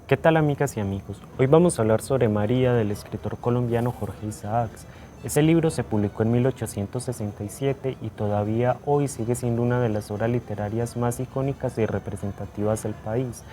¿Qué tal, amigas y amigos? Hoy vamos a hablar sobre María del escritor colombiano Jorge Isaacs. Ese libro se publicó en 1867 y todavía hoy sigue siendo una de las obras literarias más icónicas y representativas del país.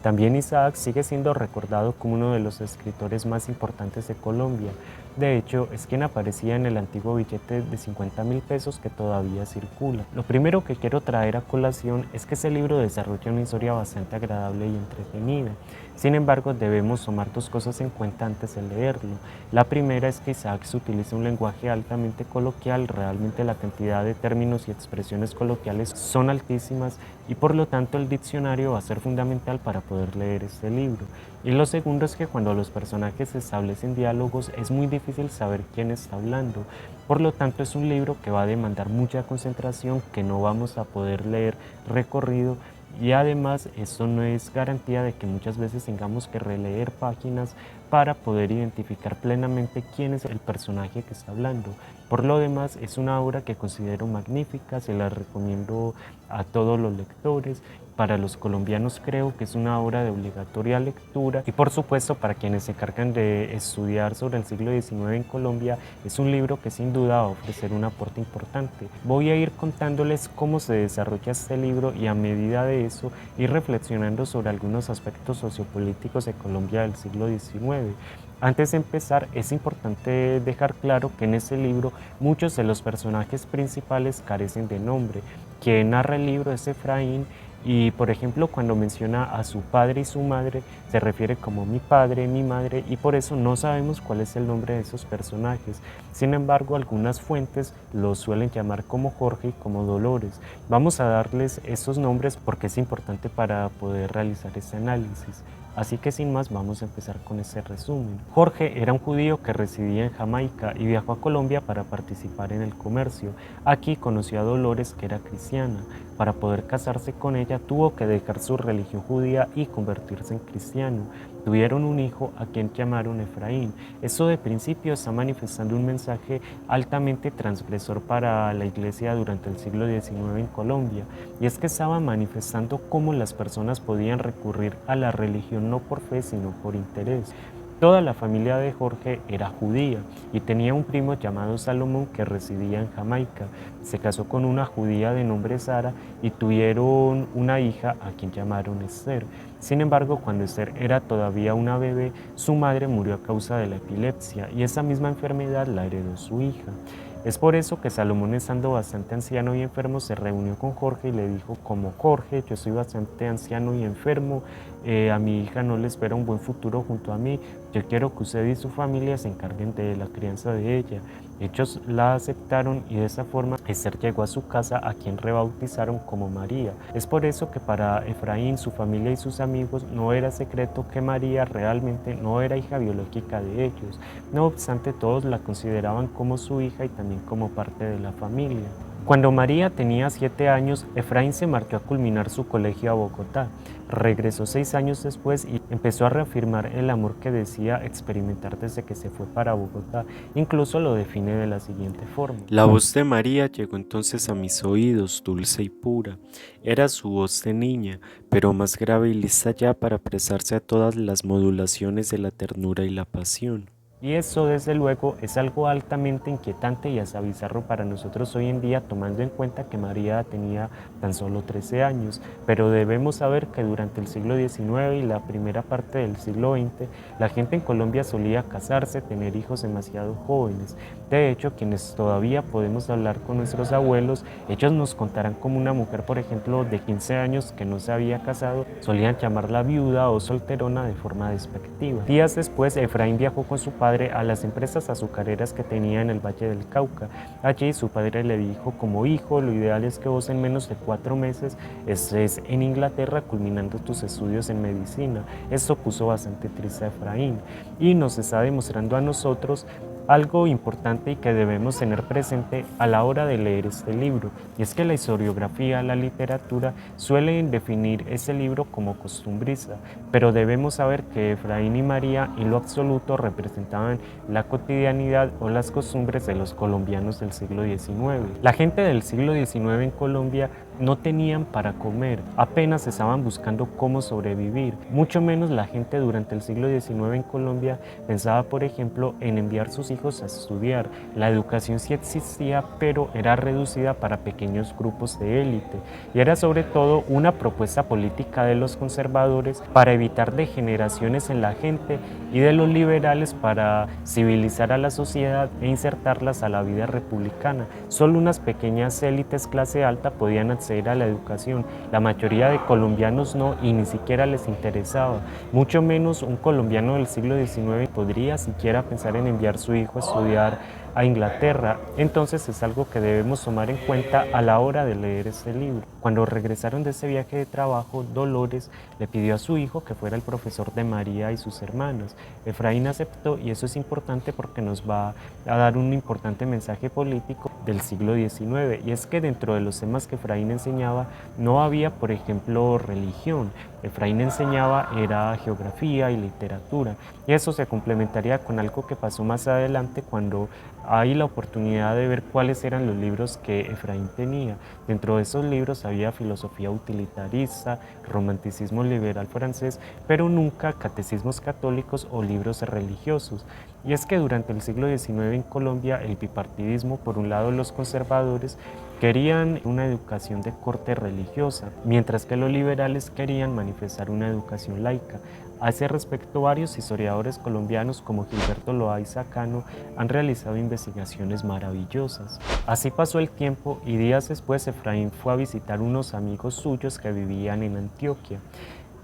También Isaacs sigue siendo recordado como uno de los escritores más importantes de Colombia. De hecho, es quien aparecía en el antiguo billete de 50.000 pesos que todavía circula. Lo primero que quiero traer a colación es que ese libro desarrolla una historia bastante agradable y entretenida. Sin embargo, debemos tomar dos cosas en cuenta antes de leerlo. La primera es que Isaacs utiliza un lenguaje altamente coloquial, realmente la cantidad de términos y expresiones coloquiales son altísimas y por lo tanto el diccionario va a ser fundamental para poder leer este libro. Y lo segundo es que cuando los personajes establecen diálogos es muy difícil saber quién está hablando. Por lo tanto es un libro que va a demandar mucha concentración que no vamos a poder leer recorrido. Y además, esto no es garantía de que muchas veces tengamos que releer páginas para poder identificar plenamente quién es el personaje que está hablando. Por lo demás, es una obra que considero magnífica, se la recomiendo a todos los lectores. Para los colombianos creo que es una obra de obligatoria lectura y por supuesto para quienes se encargan de estudiar sobre el siglo XIX en Colombia es un libro que sin duda va a ofrecer un aporte importante. Voy a ir contándoles cómo se desarrolla este libro y a medida de eso ir reflexionando sobre algunos aspectos sociopolíticos de Colombia del siglo XIX. Antes de empezar, es importante dejar claro que en este libro muchos de los personajes principales carecen de nombre. Quien narra el libro es Efraín y, por ejemplo, cuando menciona a su padre y su madre, se refiere como mi padre, mi madre, y por eso no sabemos cuál es el nombre de esos personajes. Sin embargo, algunas fuentes los suelen llamar como Jorge y como Dolores. Vamos a darles esos nombres porque es importante para poder realizar este análisis. Así que sin más vamos a empezar con ese resumen. Jorge era un judío que residía en Jamaica y viajó a Colombia para participar en el comercio. Aquí conoció a Dolores, que era cristiana. Para poder casarse con ella tuvo que dejar su religión judía y convertirse en cristiano. Tuvieron un hijo a quien llamaron Efraín. Esto de principio está manifestando un mensaje altamente transgresor para la iglesia durante el siglo XIX en Colombia, y es que estaba manifestando cómo las personas podían recurrir a la religión no por fe sino por interés. Toda la familia de Jorge era judía y tenía un primo llamado Salomón que residía en Jamaica. Se casó con una judía de nombre Sara y tuvieron una hija a quien llamaron Esther. Sin embargo, cuando Esther era todavía una bebé, su madre murió a causa de la epilepsia y esa misma enfermedad la heredó su hija. Es por eso que Salomón, estando bastante anciano y enfermo, se reunió con Jorge y le dijo: como Jorge, yo soy bastante anciano y enfermo, a mi hija no le espera un buen futuro junto a mí, yo quiero que usted y su familia se encarguen de la crianza de ella. Ellos la aceptaron y de esa forma Esther llegó a su casa, a quien rebautizaron como María. Es por eso que para Efraín, su familia y sus amigos no era secreto que María realmente no era hija biológica de ellos. No obstante, todos la consideraban como su hija y también como parte de la familia. Cuando María tenía 7 años, Efraín se marchó a culminar su colegio a Bogotá. Regresó 6 años después y empezó a reafirmar el amor que decía experimentar desde que se fue para Bogotá. Incluso lo define de la siguiente forma: la voz de María llegó entonces a mis oídos, dulce y pura. Era su voz de niña, pero más grave y lista ya para prestarse a todas las modulaciones de la ternura y la pasión. Y eso, desde luego, es algo altamente inquietante y hasta bizarro para nosotros hoy en día, tomando en cuenta que María tenía tan solo 13 años, pero debemos saber que durante el siglo XIX y la primera parte del siglo XX, la gente en Colombia solía casarse, tener hijos demasiado jóvenes. De hecho, quienes todavía podemos hablar con nuestros abuelos, ellos nos contarán como una mujer, por ejemplo, de 15 años que no se había casado, solían llamarla viuda o solterona de forma despectiva. Días después, Efraín viajó con su padre a las empresas azucareras que tenía en el Valle del Cauca. Allí su padre le dijo: como hijo, lo ideal es que vos en menos de 4 meses estés en Inglaterra culminando tus estudios en medicina. Esto puso bastante triste a Efraín y nos está demostrando a nosotros algo importante y que debemos tener presente a la hora de leer este libro, y es que la historiografía, la literatura, suelen definir ese libro como costumbrista, pero debemos saber que Efraín y María en lo absoluto representaban la cotidianidad o las costumbres de los colombianos del siglo XIX. La gente del siglo XIX en Colombia no tenían para comer, apenas estaban buscando cómo sobrevivir. Mucho menos la gente durante el siglo XIX en Colombia pensaba, por ejemplo, en enviar sus hijos a estudiar. La educación sí existía, pero era reducida para pequeños grupos de élite y era sobre todo una propuesta política de los conservadores para evitar degeneraciones en la gente y de los liberales para civilizar a la sociedad e insertarlas a la vida republicana. Solo unas pequeñas élites clase alta podían acceder a la educación. La mayoría de colombianos no, y ni siquiera les interesaba. Mucho menos un colombiano del siglo XIX podría siquiera pensar en enviar a su hijo a estudiar a Inglaterra. Entonces es algo que debemos tomar en cuenta a la hora de leer este libro. Cuando regresaron de ese viaje de trabajo, Dolores le pidió a su hijo que fuera el profesor de María y sus hermanas. Efraín aceptó, y eso es importante porque nos va a dar un importante mensaje político del siglo XIX, y es que dentro de los temas que Efraín enseñaba no había, por ejemplo, religión. Efraín enseñaba era geografía y literatura, y eso se complementaría con algo que pasó más adelante cuando hay la oportunidad de ver cuáles eran los libros que Efraín tenía. Dentro de esos libros había filosofía utilitarista, romanticismo liberal francés, pero nunca catecismos católicos o libros religiosos. Y es que durante el siglo XIX en Colombia el bipartidismo, por un lado los conservadores, querían una educación de corte religiosa, mientras que los liberales querían manifestar una educación laica. A ese respecto, varios historiadores colombianos como Gilberto Loaiza Cano han realizado investigaciones maravillosas. Así pasó el tiempo y días después Efraín fue a visitar unos amigos suyos que vivían en Antioquia.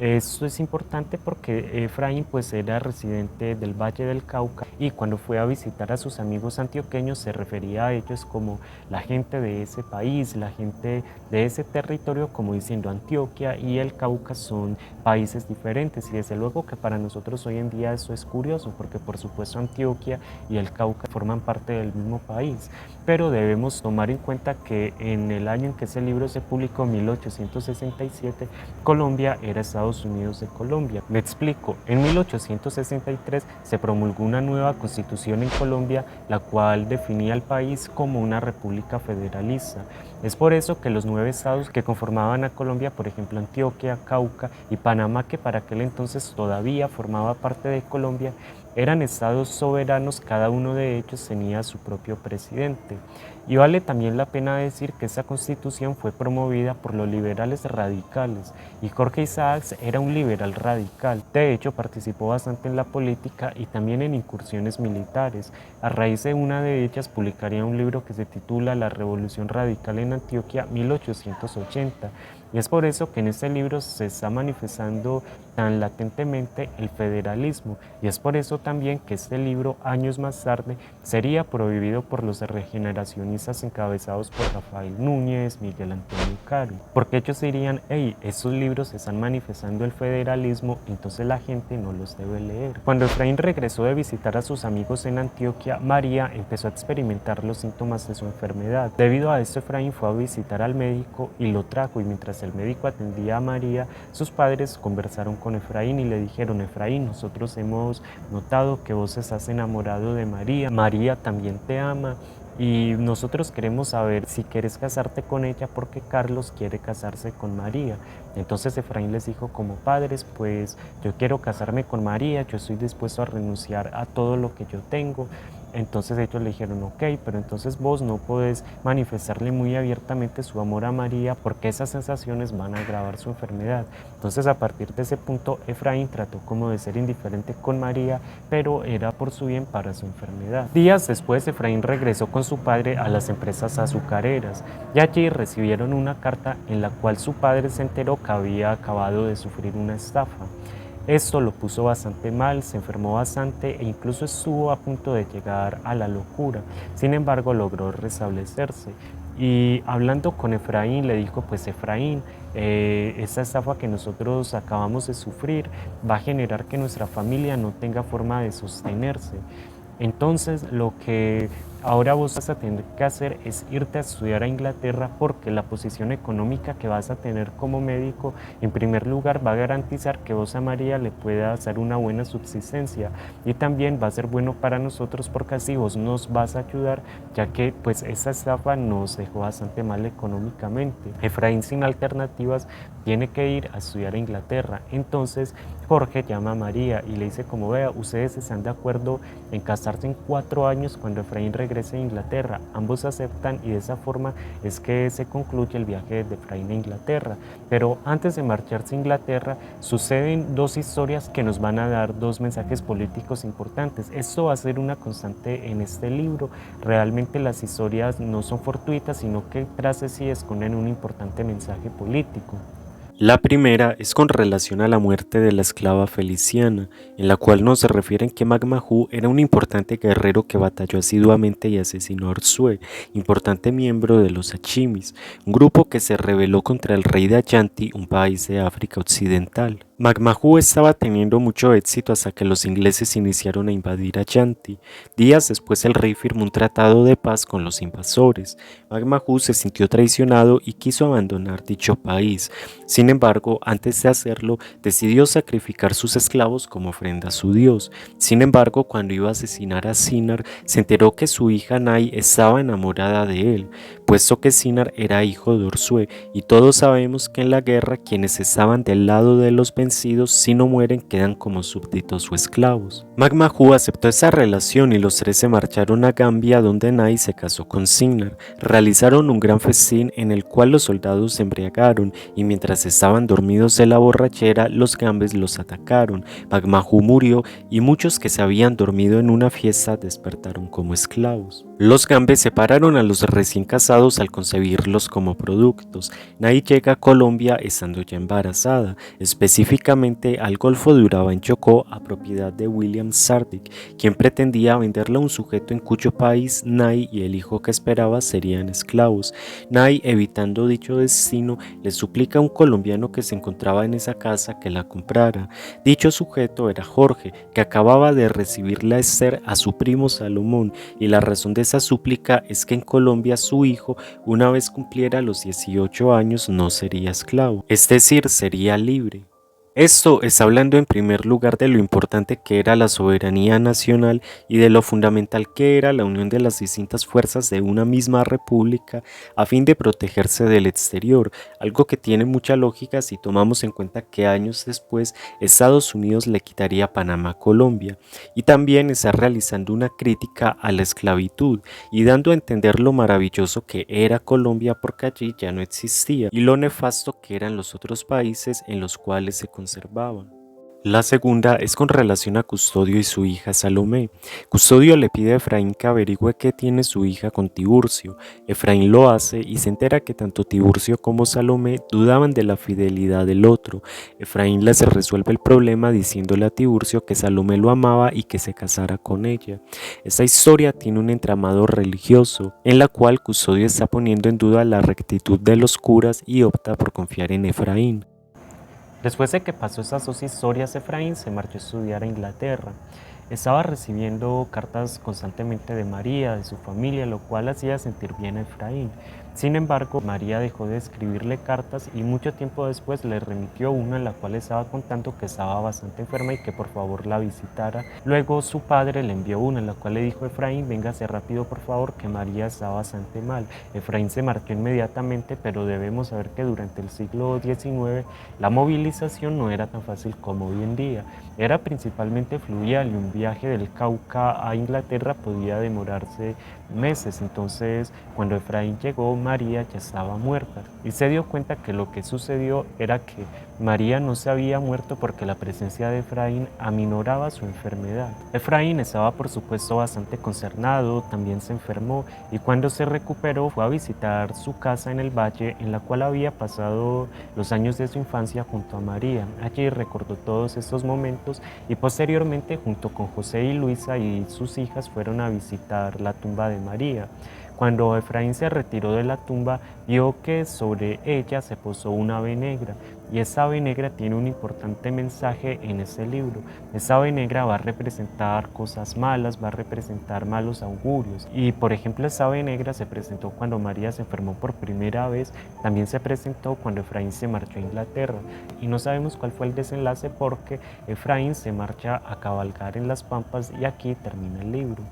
Esto es importante porque Efraín pues era residente del Valle del Cauca, y cuando fue a visitar a sus amigos antioqueños se refería a ellos como la gente de ese país, la gente de ese territorio, como diciendo Antioquia y el Cauca son países diferentes. Y desde luego que para nosotros hoy en día eso es curioso, porque por supuesto Antioquia y el Cauca forman parte del mismo país, pero debemos tomar en cuenta que en el año en que ese libro se publicó, 1867, Colombia era Estados Unidos de Colombia. Me explico, en 1863 se promulgó una nueva constitución en Colombia, la cual definía al país como una república federalista. Es por eso que los 9 estados que conformaban a Colombia, por ejemplo Antioquia, Cauca y Panamá, que para aquel entonces todavía formaba parte de Colombia, eran estados soberanos, cada uno de ellos tenía su propio presidente. Y vale también la pena decir que esa constitución fue promovida por los liberales radicales, y Jorge Isaacs era un liberal radical. De hecho, participó bastante en la política y también en incursiones militares. A raíz de una de ellas publicaría un libro que se titula La Revolución Radical en Antioquia, 1880. Y es por eso que en este libro se está manifestando tan latentemente el federalismo, y es por eso también que este libro años más tarde sería prohibido por los regeneracionistas encabezados por Rafael Núñez, Miguel Antonio Caro, porque ellos dirían: hey, estos libros están manifestando el federalismo, entonces la gente no los debe leer. Cuando Efraín regresó de visitar a sus amigos en Antioquia, María empezó a experimentar los síntomas de su enfermedad. Debido a esto, Efraín fue a visitar al médico y lo trajo, y mientras el médico atendía a María, sus padres conversaron con Efraín y le dijeron: Efraín, nosotros hemos notado que vos estás enamorado de María, María también te ama, y nosotros queremos saber si quieres casarte con ella porque Carlos quiere casarse con María. Entonces Efraín les dijo: como padres, pues yo quiero casarme con María, yo estoy dispuesto a renunciar a todo lo que yo tengo. Entonces ellos le dijeron: ok, pero entonces vos no podés manifestarle muy abiertamente su amor a María porque esas sensaciones van a agravar su enfermedad. Entonces a partir de ese punto Efraín trató como de ser indiferente con María, pero era por su bien para su enfermedad. Días después Efraín regresó con su padre a las empresas azucareras, y allí recibieron una carta en la cual su padre se enteró que había acabado de sufrir una estafa. Esto lo puso bastante mal, se enfermó bastante e incluso estuvo a punto de llegar a la locura. Sin embargo, logró restablecerse. Y hablando con Efraín, le dijo: pues Efraín, esta estafa que nosotros acabamos de sufrir va a generar que nuestra familia no tenga forma de sostenerse. Entonces lo que ahora vos vas a tener que hacer es irte a estudiar a Inglaterra porque la posición económica que vas a tener como médico, en primer lugar, va a garantizar que vos a María le pueda hacer una buena subsistencia y también va a ser bueno para nosotros porque así vos nos vas a ayudar, ya que pues esa estafa nos dejó bastante mal económicamente. Efraín, sin alternativas, tiene que ir a estudiar a Inglaterra. Entonces Jorge llama a María y le dice, como vea, ustedes están de acuerdo en casarse en 4 años cuando Efraín regrese a Inglaterra. Ambos aceptan y de esa forma es que se concluye el viaje de Efraín a Inglaterra. Pero antes de marcharse a Inglaterra suceden dos historias que nos van a dar dos mensajes políticos importantes. Esto va a ser una constante en este libro. Realmente las historias no son fortuitas, sino que tras de sí esconden un importante mensaje político. La primera es con relación a la muerte de la esclava Feliciana, en la cual nos refieren que Magmajú era un importante guerrero que batalló asiduamente y asesinó a Orsué, importante miembro de los Achimis, un grupo que se rebeló contra el rey de Ayanti, un país de África Occidental. Magmajú estaba teniendo mucho éxito hasta que los ingleses iniciaron a invadir Ayanti. Días después el rey firmó un tratado de paz con los invasores. Magmajú se sintió traicionado y quiso abandonar dicho país. Sin embargo, antes de hacerlo, decidió sacrificar sus esclavos como ofrenda a su dios. Sin embargo, cuando iba a asesinar a Sinar, se enteró que su hija Nai estaba enamorada de él, puesto que Sinar era hijo de Orsué, y todos sabemos que en la guerra quienes estaban del lado de los vencidos, si no mueren, quedan como súbditos o esclavos. Magmajú aceptó esa relación y los tres se marcharon a Gambia, donde Nai se casó con Sinar. Realizaron un gran festín en el cual los soldados se embriagaron y mientras estaban dormidos de la borrachera, los gambes los atacaron. Magmajú murió y muchos que se habían dormido en una fiesta despertaron como esclavos. Los gambes separaron a los recién casados al concebirlos como productos. Nai llega a Colombia estando ya embarazada, específicamente al Golfo de Urabá en Chocó, a propiedad de William Sardic, quien pretendía venderla a un sujeto en cuyo país Nai y el hijo que esperaba serían esclavos. Nai, evitando dicho destino, le suplica a un colombiano que se encontraba en esa casa que la comprara. Dicho sujeto era Jorge, que acababa de recibirle a Esther a su primo Salomón, y la razón de esa súplica es que en Colombia su hijo, una vez cumpliera los 18 años, no sería esclavo, es decir, sería libre. Esto es hablando en primer lugar de lo importante que era la soberanía nacional y de lo fundamental que era la unión de las distintas fuerzas de una misma república a fin de protegerse del exterior, algo que tiene mucha lógica si tomamos en cuenta que años después Estados Unidos le quitaría Panamá a Colombia, y también está realizando una crítica a la esclavitud y dando a entender lo maravilloso que era Colombia porque allí ya no existía y lo nefasto que eran los otros países en los cuales se conservaban. La segunda es con relación a Custodio y su hija Salomé. Custodio le pide a Efraín que averigüe qué tiene su hija con Tiburcio. Efraín lo hace y se entera que tanto Tiburcio como Salomé dudaban de la fidelidad del otro. Efraín les resuelve el problema diciéndole a Tiburcio que Salomé lo amaba y que se casara con ella. Esta historia tiene un entramado religioso, en la cual Custodio está poniendo en duda la rectitud de los curas y opta por confiar en Efraín. Después de que pasó estas dos historias, Efraín se marchó a estudiar a Inglaterra. Estaba recibiendo cartas constantemente de María, de su familia, lo cual hacía sentir bien a Efraín. Sin embargo, María dejó de escribirle cartas y mucho tiempo después le remitió una en la cual estaba contando que estaba bastante enferma y que por favor la visitara. Luego su padre le envió una en la cual le dijo a Efraín, véngase rápido por favor, que María está bastante mal. Efraín se marchó inmediatamente, pero debemos saber que durante el siglo XIX la movilización no era tan fácil como hoy en día. Era principalmente fluvial y un viaje del Cauca a Inglaterra podía demorarse meses. Entonces, cuando Efraín llegó, María ya estaba muerta y se dio cuenta que lo que sucedió era que María no se había muerto porque la presencia de Efraín aminoraba su enfermedad. Efraín estaba por supuesto bastante consternado, también se enfermó y cuando se recuperó fue a visitar su casa en el valle en la cual había pasado los años de su infancia junto a María. Allí recordó todos estos momentos y posteriormente junto con José y Luisa y sus hijas fueron a visitar la tumba de María. Cuando Efraín se retiró de la tumba, vio que sobre ella se posó una ave negra, y esa ave negra tiene un importante mensaje en ese libro. Esa ave negra va a representar cosas malas, va a representar malos augurios. Y por ejemplo, esa ave negra se presentó cuando María se enfermó por primera vez, también se presentó cuando Efraín se marchó a Inglaterra. Y no sabemos cuál fue el desenlace porque Efraín se marcha a cabalgar en las pampas y aquí termina el libro.